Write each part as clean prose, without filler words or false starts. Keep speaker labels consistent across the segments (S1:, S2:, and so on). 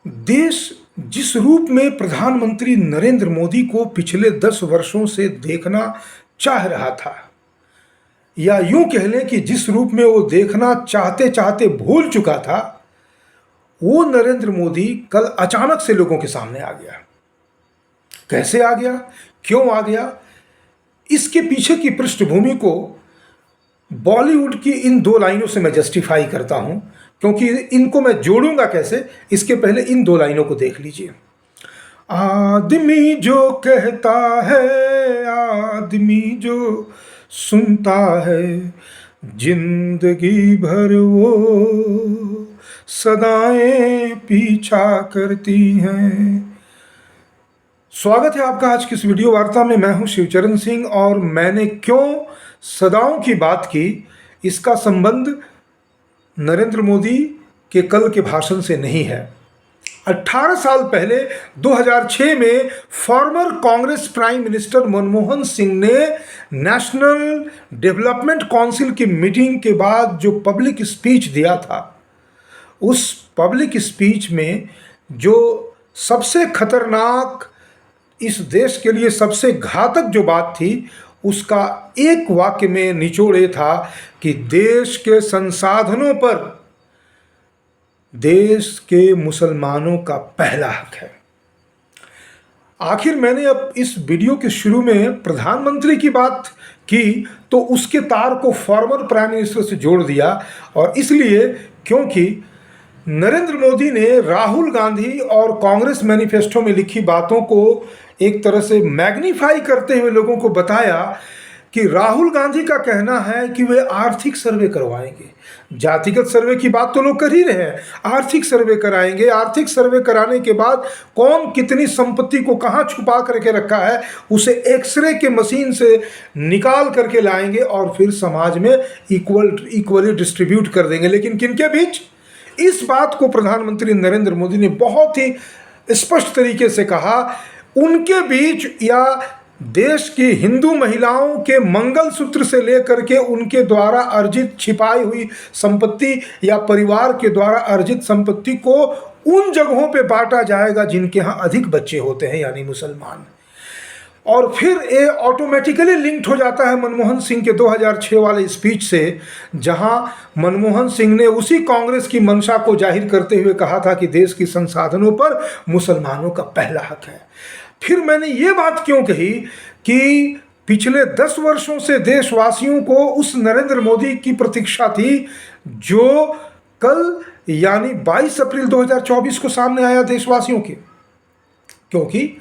S1: देश जिस रूप में प्रधानमंत्री नरेंद्र मोदी को पिछले 10 वर्षों से देखना चाह रहा था, या यूं कह लें कि जिस रूप में वो देखना चाहते चाहते भूल चुका था, वो नरेंद्र मोदी कल अचानक से लोगों के सामने आ गया। कैसे आ गया, क्यों आ गया, इसके पीछे की पृष्ठभूमि को बॉलीवुड की इन 2 लाइनों से मैं जस्टिफाई करता हूं, क्योंकि इनको मैं जोड़ूंगा कैसे, इसके पहले इन 2 लाइनों को देख लीजिए। आदमी जो कहता है, आदमी जो सुनता है, जिंदगी भर वो सदाएं पीछा करती हैं। स्वागत है आपका आज की इस वीडियो वार्ता में। मैं हूं शिवचरण सिंह और मैंने क्यों सदाओं की बात की, इसका संबंध नरेंद्र मोदी के कल के भाषण से नहीं है। 18 साल पहले 2006 में farmer Congress prime minister Manmohan Singh ने नेशनल डेवलपमेंट काउंसिल की मीटिंग के बाद जो पब्लिक स्पीच दिया था, उस पब्लिक स्पीच में जो सबसे खतरनाक, इस देश के लिए सबसे घातक जो बात थी, उसका एक वाक्य में निचोड़ ये था कि देश के संसाधनों पर देश के मुसलमानों का पहला हक है। आखिर मैंने अब इस वीडियो के शुरू में प्रधानमंत्री की बात की तो उसके तार को फॉर्मर प्राइम मिनिस्टर से जोड़ दिया, और इसलिए क्योंकि नरेंद्र मोदी ने राहुल गांधी और कांग्रेस मैनिफेस्टो में लिखी बातों को एक तरह से मैग्नीफाई करते हुए लोगों को बताया कि राहुल गांधी का कहना है कि वे आर्थिक सर्वे करवाएंगे। जातिगत सर्वे की बात तो लोग कर ही रहे हैं, आर्थिक सर्वे कराएंगे। आर्थिक सर्वे कराने के बाद कौन कितनी संपत्ति को कहाँ छुपा करके रखा है, उसे एक्सरे के मशीन से निकाल करके लाएंगे और फिर समाज में इक्वली डिस्ट्रीब्यूट कर देंगे। लेकिन किनके बीच? इस बात को प्रधानमंत्री नरेंद्र मोदी ने बहुत ही स्पष्ट तरीके से कहा, उनके बीच या देश की हिंदू महिलाओं के मंगलसूत्र से लेकर के उनके द्वारा अर्जित छिपाई हुई संपत्ति या परिवार के द्वारा अर्जित संपत्ति को उन जगहों पे बांटा जाएगा जिनके यहाँ अधिक बच्चे होते हैं, यानी मुसलमान। और फिर ये ऑटोमेटिकली लिंक्ड हो जाता है मनमोहन सिंह के 2006 वाले स्पीच से, जहां मनमोहन सिंह ने उसी कांग्रेस की मंशा को जाहिर करते हुए कहा था कि देश की संसाधनों पर मुसलमानों का पहला हक है। फिर मैंने ये बात क्यों कही कि पिछले 10 वर्षों से देशवासियों को उस नरेंद्र मोदी की प्रतीक्षा थी जो कल यानी 22 अप्रैल 2024 को सामने आया देशवासियों के। क्योंकि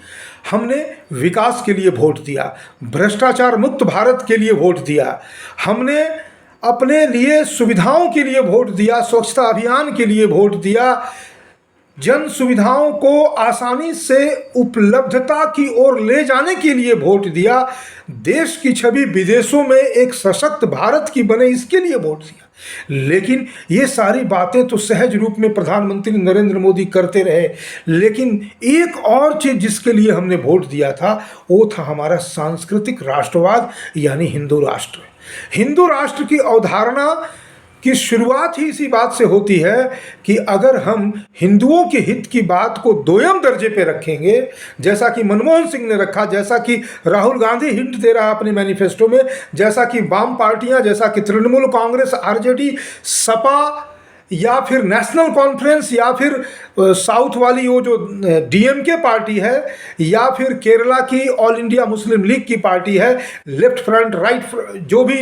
S1: हमने विकास के लिए वोट दिया, भ्रष्टाचार मुक्त भारत के लिए वोट दिया, हमने अपने लिए सुविधाओं के लिए वोट दिया, स्वच्छता अभियान के लिए वोट दिया, जन सुविधाओं को आसानी से उपलब्धता की ओर ले जाने के लिए वोट दिया, देश की छवि विदेशों में एक सशक्त भारत की बने इसके लिए वोट दिया। लेकिन ये सारी बातें तो सहज रूप में प्रधानमंत्री नरेंद्र मोदी करते रहे, लेकिन एक और चीज़ जिसके लिए हमने वोट दिया था वो था हमारा सांस्कृतिक राष्ट्रवाद, यानी हिंदू राष्ट्र। हिंदू राष्ट्र की अवधारणा की शुरुआत ही इसी बात से होती है कि अगर हम हिंदुओं के हित की बात को दोयम दर्जे पे रखेंगे, जैसा कि मनमोहन सिंह ने रखा, जैसा कि राहुल गांधी हिंट दे रहा है अपने मैनिफेस्टो में, जैसा कि वाम पार्टियां, जैसा कि तृणमूल कांग्रेस, आरजेडी, सपा या फिर नेशनल कॉन्फ्रेंस या फिर साउथ वाली वो जो डीएमके पार्टी है, या फिर केरला की ऑल इंडिया मुस्लिम लीग की पार्टी है, लेफ्ट फ्रंट, राइट जो भी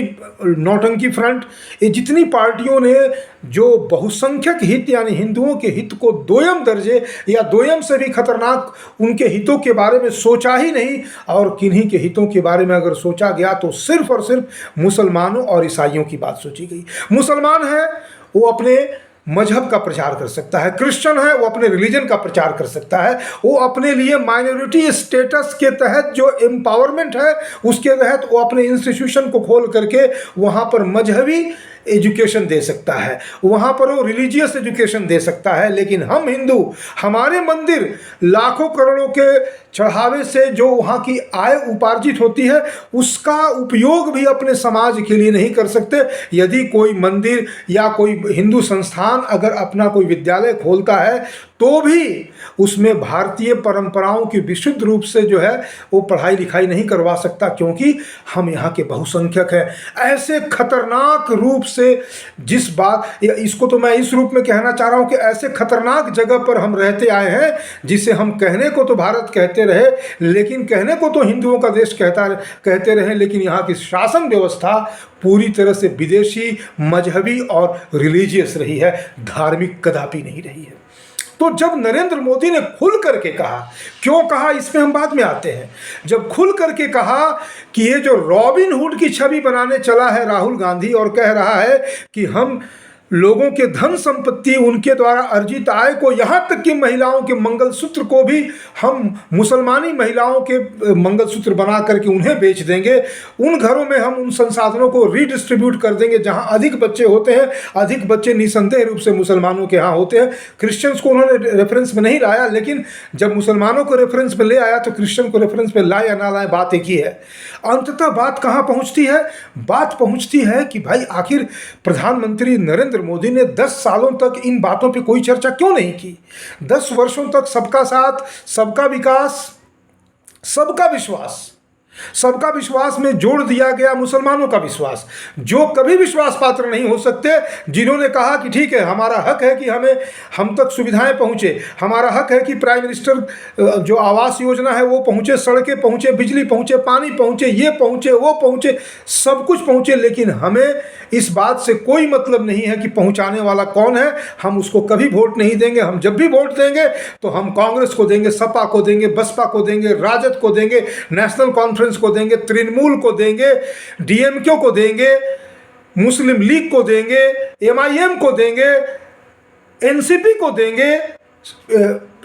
S1: नौटंकी फ्रंट, ये जितनी पार्टियों ने जो बहुसंख्यक हित यानी हिंदुओं के हित को दोयम दर्जे या दोयम से भी खतरनाक उनके हितों के बारे में सोचा ही नहीं, और किन्हीं के हितों के बारे में अगर सोचा गया तो सिर्फ और सिर्फ मुसलमानों और ईसाइयों की बात सोची गई। मुसलमान है वो अपने मजहब का प्रचार कर सकता है, क्रिश्चियन है वो अपने रिलीजन का प्रचार कर सकता है, वो अपने लिए माइनॉरिटी स्टेटस के तहत जो एम्पावरमेंट है उसके तहत वो अपने इंस्टीट्यूशन को खोल करके वहाँ पर मजहबी एजुकेशन दे सकता है, वहाँ पर वो रिलीजियस एजुकेशन दे सकता है। लेकिन हम हिंदू, हमारे मंदिर लाखों करोड़ों के चढ़ावे से जो वहाँ की आय उपार्जित होती है उसका उपयोग भी अपने समाज के लिए नहीं कर सकते। यदि कोई मंदिर या कोई हिंदू संस्थान अगर अपना कोई विद्यालय खोलता है तो भी उसमें भारतीय परंपराओं की विशुद्ध रूप से जो है वो पढ़ाई लिखाई नहीं करवा सकता, क्योंकि हम यहाँ के बहुसंख्यक हैं। ऐसे खतरनाक रूप से जिस बात, इसको तो मैं इस रूप में कहना चाह रहा हूँ कि ऐसे खतरनाक जगह पर हम रहते आए हैं जिसे हम कहने को तो भारत कहते रहे, लेकिन कहने को तो हिंदुओं का देश कहते रहे, लेकिन यहाँ की शासन व्यवस्था पूरी तरह से विदेशी, मजहबी और रिलीजियस रही है, धार्मिक कदापि नहीं रही है। तो जब नरेंद्र मोदी ने खुल करके कहा, क्यों कहा इसमें हम बाद में आते हैं, जब खुल करके कहा कि ये जो रॉबिन हुड की छवि बनाने चला है राहुल गांधी और कह रहा है कि हम लोगों के धन संपत्ति, उनके द्वारा अर्जित आय को, यहाँ तक कि महिलाओं के मंगलसूत्र को भी हम मुसलमानी महिलाओं के मंगलसूत्र बना करके उन्हें बेच देंगे, उन घरों में हम उन संसाधनों को रीडिस्ट्रीब्यूट कर देंगे जहाँ अधिक बच्चे होते हैं। अधिक बच्चे निसंदेह रूप से मुसलमानों के यहाँ होते हैं। क्रिश्चियंस को उन्होंने रेफरेंस में नहीं लाया, लेकिन जब मुसलमानों को रेफरेंस में ले आया तो क्रिश्चियन को रेफरेंस में लाए या ना लाए, बात एक ही है। अंततः बात कहाँ पहुँचती है? बात पहुँचती है कि भाई आखिर प्रधानमंत्री नरेंद्र मोदी ने 10 सालों तक इन बातों पे कोई चर्चा क्यों नहीं की? 10 वर्षों तक सबका साथ, सबका विकास, सबका विश्वास, सबका विश्वास में जोड़ दिया गया मुसलमानों का विश्वास, जो कभी विश्वास पात्र नहीं हो सकते, जिन्होंने कहा कि ठीक है, हमारा हक है कि हम तक सुविधाएं पहुंचे, हमारा हक है कि प्राइम मिनिस्टर जो आवास योजना है वो पहुंचे, सड़कें पहुंचे, बिजली पहुंचे, पानी पहुंचे, ये पहुंचे, वो पहुंचे, सब कुछ पहुंचे, लेकिन हमें इस बात से कोई मतलब नहीं है कि पहुंचाने वाला कौन है, हम उसको कभी वोट नहीं देंगे। हम जब भी वोट देंगे तो हम कांग्रेस को देंगे, सपा को देंगे, बसपा को देंगे, राजद को देंगे, नेशनल कॉन्फ्रेंस को देंगे, तृणमूल को देंगे, डीएमके को देंगे, मुस्लिम लीग को देंगे, एमआईएम को देंगे, एनसीपी को देंगे,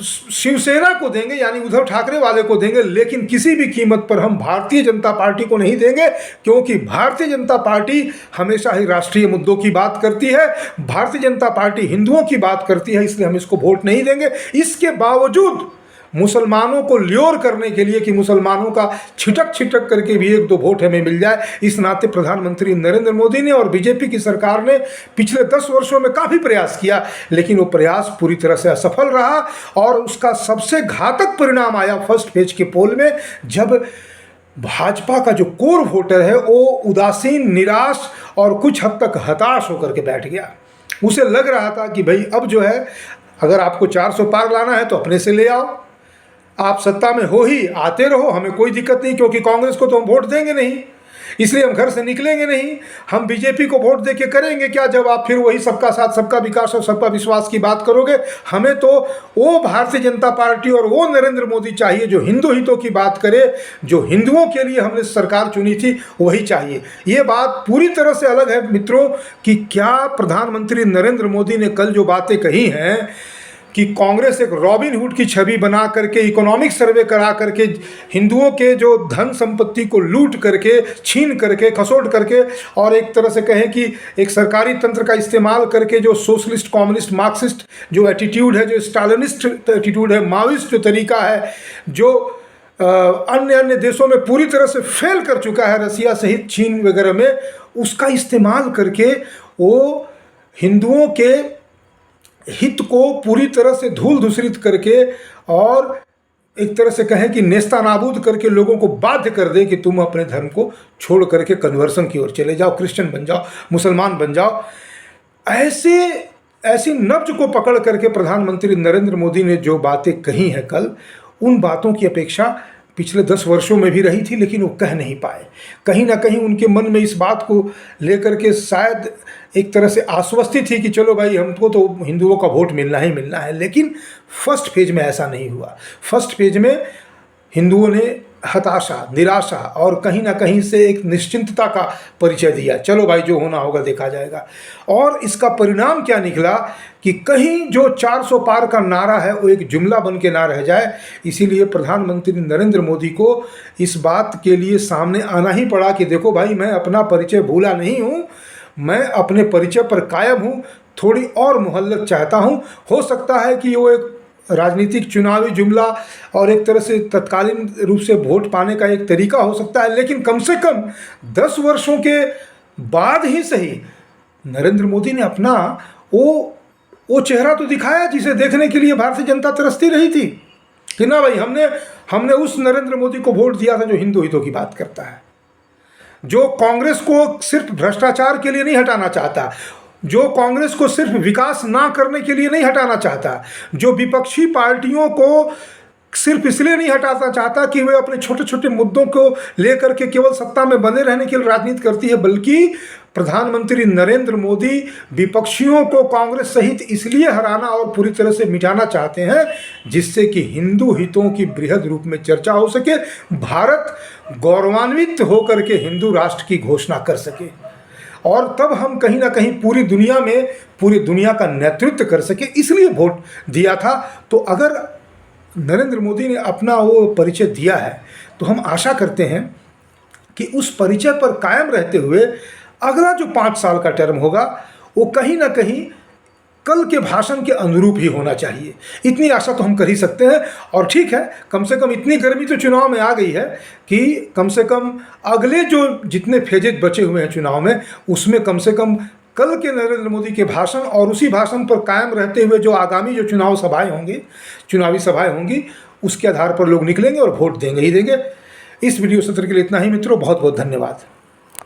S1: शिवसेना को देंगे, यानी उद्धव ठाकरे वाले को देंगे, लेकिन किसी भी कीमत पर हम भारतीय जनता पार्टी को नहीं देंगे, क्योंकि भारतीय जनता पार्टी हमेशा ही राष्ट्रीय मुद्दों की बात करती है, भारतीय जनता पार्टी हिंदुओं की बात करती है, इसलिए हम इसको वोट नहीं देंगे। इसके बावजूद मुसलमानों को ल्योर करने के लिए कि मुसलमानों का छिटक छिटक करके भी 1-2 वोट हमें मिल जाए, इस नाते प्रधानमंत्री नरेंद्र मोदी ने और बीजेपी की सरकार ने पिछले 10 वर्षों में काफ़ी प्रयास किया, लेकिन वो प्रयास पूरी तरह से असफल रहा। और उसका सबसे घातक परिणाम आया फर्स्ट फेज के पोल में, जब भाजपा का जो कोर वोटर है वो उदासीन, निराश और कुछ हद तक हताश होकर के बैठ गया। उसे लग रहा था कि भाई अब जो है, अगर आपको 400 पार लाना है तो अपने से ले आओ, आप सत्ता में हो ही, आते रहो, हमें कोई दिक्कत नहीं, क्योंकि कांग्रेस को तो हम वोट देंगे नहीं, इसलिए हम घर से निकलेंगे नहीं। हम बीजेपी को वोट दे के करेंगे क्या, जब आप फिर वही सबका साथ, सबका विकास और सबका विश्वास की बात करोगे। हमें तो वो भारतीय जनता पार्टी और वो नरेंद्र मोदी चाहिए जो हिंदू हितों की बात करे, जो हिंदुओं के लिए हमने सरकार चुनी थी, वही चाहिए। ये बात पूरी तरह से अलग है मित्रों कि क्या प्रधानमंत्री नरेंद्र मोदी ने कल जो बातें कही हैं कि कांग्रेस एक रॉबिन हुड की छवि बना करके, इकोनॉमिक सर्वे करा करके, हिंदुओं के जो धन संपत्ति को लूट करके, छीन करके, खसोट करके, और एक तरह से कहें कि एक सरकारी तंत्र का इस्तेमाल करके जो सोशलिस्ट, कम्युनिस्ट, मार्क्सिस्ट जो एटीट्यूड है, जो स्टालिनिस्ट एटीट्यूड है, माओइस्ट जो तरीका है, जो अन्य देशों में पूरी तरह से फेल कर चुका है, रसिया सहित चीन वगैरह में, उसका इस्तेमाल करके वो हिंदुओं के हित को पूरी तरह से धूल धूसरित करके और एक तरह से कहें कि नेस्ता नाबूद करके लोगों को बाध्य कर दे कि तुम अपने धर्म को छोड़ करके कन्वर्सन की ओर चले जाओ, क्रिश्चियन बन जाओ, मुसलमान बन जाओ। ऐसी नब्ज को पकड़ करके प्रधानमंत्री नरेंद्र मोदी ने जो बातें कही हैं कल, उन बातों की अपेक्षा पिछले 10 वर्षों में भी रही थी, लेकिन वो कह नहीं पाए। कहीं ना कहीं उनके मन में इस बात को लेकर के शायद एक तरह से आश्वस्ति थी कि चलो भाई, हमको तो हिंदुओं का वोट मिलना ही मिलना है, लेकिन फर्स्ट फेज में ऐसा नहीं हुआ। फर्स्ट फेज में हिंदुओं ने हताशा, निराशा और कहीं ना कहीं से एक निश्चिंतता का परिचय दिया, चलो भाई जो होना होगा देखा जाएगा। और इसका परिणाम क्या निकला कि कहीं जो 400 पार का नारा है वो एक जुमला बन के ना रह जाए। इसीलिए प्रधानमंत्री नरेंद्र मोदी को इस बात के लिए सामने आना ही पड़ा कि देखो भाई, मैं अपना परिचय भूला नहीं हूँ, मैं अपने परिचय पर कायम हूँ, थोड़ी और मोहल्लत चाहता हूँ। हो सकता है कि वो एक राजनीतिक चुनावी जुमला और एक तरह से तत्कालीन रूप से वोट पाने का एक तरीका हो सकता है, लेकिन कम से कम 10 वर्षों के बाद ही सही नरेंद्र मोदी ने अपना वो वो चेहरा तो दिखाया जिसे देखने के लिए भारतीय जनता तरसती रही थी कि ना भाई, हमने उस नरेंद्र मोदी को वोट दिया था जो हिंदू हितों की बात करता है, जो कांग्रेस को सिर्फ भ्रष्टाचार के लिए नहीं हटाना चाहता, जो कांग्रेस को सिर्फ विकास ना करने के लिए नहीं हटाना चाहता, जो विपक्षी पार्टियों को सिर्फ इसलिए नहीं हटाना चाहता कि वे अपने छोटे छोटे मुद्दों को लेकर के केवल सत्ता में बने रहने के लिए राजनीति करती है, बल्कि प्रधानमंत्री नरेंद्र मोदी विपक्षियों को कांग्रेस सहित इसलिए हराना और पूरी तरह से मिटाना चाहते हैं जिससे कि हिंदू हितों की बृहद रूप में चर्चा हो सके, भारत गौरवान्वित होकर के हिंदू राष्ट्र की घोषणा कर सके और तब हम कहीं ना कहीं पूरी दुनिया का नेतृत्व कर सके, इसलिए वोट दिया था। तो अगर नरेंद्र मोदी ने अपना वो परिचय दिया है तो हम आशा करते हैं कि उस परिचय पर कायम रहते हुए अगला जो 5 साल का टर्म होगा वो कहीं ना कहीं कल के भाषण के अनुरूप ही होना चाहिए, इतनी आशा तो हम कर ही सकते हैं। और ठीक है, कम से कम इतनी गर्मी तो चुनाव में आ गई है कि कम से कम अगले जो जितने फेजेज बचे हुए हैं चुनाव में, उसमें कम से कम कल के नरेंद्र मोदी के भाषण और उसी भाषण पर कायम रहते हुए जो आगामी जो चुनावी सभाएं होंगी उसके आधार पर लोग निकलेंगे और वोट देंगे ही देंगे। इस वीडियो सत्र के लिए इतना ही मित्रों, बहुत बहुत धन्यवाद।